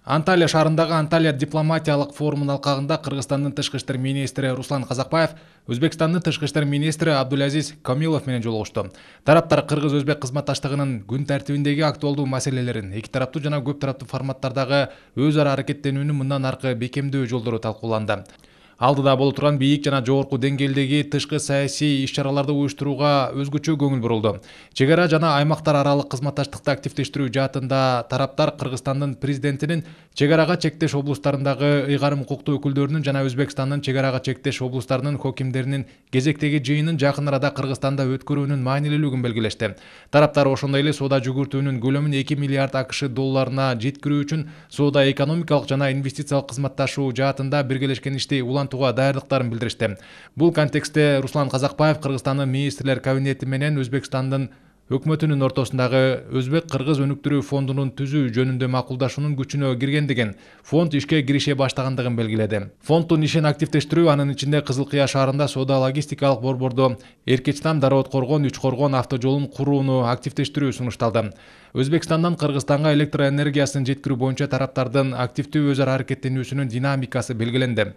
Анталия шаарындагы Анталия дипломатиялык форумунун алкагында Кыргызстандын тышкы иштер министри Руслан Казакбаев Өзбекстандын тышкы иштер министри Абдулазиз Камилов менен жолугушту. Тараптар кыргыз-өзбек кызматташтыгынын күн тартибиндеги актуалдуу маселелерин, эки тараптуу жана көп тараптуу форматтардагы өз ара аракеттенүүнүн мындан аркы бекемдөө жолдору талкууланды. Алдыда боло турган бийик жана жогорку деңгээлдеги тышкы саясий иш-чараларды уюштурууга өзгөчө көңүл бурулду. Чек ара жана аймактар аралык кызматташтыкты активдештирүү жаатында тараптар Кыргызстандын президентинин чек арага чектеш облустарындагы ыйгарым укуктуу өкүлдөрүнүн жана Өзбекстандын чек арага чектеш облустарынын хокимдеринин кезектеги жыйынын жакын арада Кыргызстанда өткөрүүнүн маанилүүлүгүн белгилешти. Тараптар ошондой эле соода жүгүртүүнүн көлөмүн 2 миллиард АКШ долларына жеткирүү үчүн соода экономикалык жана инвестициялык кызматташуу жаатында биргелешкен ишти даярдыктарын билдиришти. Бул контекстте Руслан Казакбаев Кыргызстандын министрлер кабинети менен Өзбекстандын өкмөтүнүн ортосундагы Өзбек-Кыргыз өнүктүрүү фондунун түзүү жөнүндө макулдашуунун күчүнө киргендигин, фонд ишке кирише баштагандыгын белгиледи. Фонддун ишин активдештирүү, анын ичинде Кызыл Кыя шаарында соода логистикалык борбордо Эркечтам Дароот-Коргон Үч-Коргон автожолун курууну активдештирүү сунушталды. Өзбекстандан Кыргызстанга электр энергиясын жеткирүү боюнча тараптардын активдүү өз ара аракеттенүүсүнүн динамикасы белгиленди.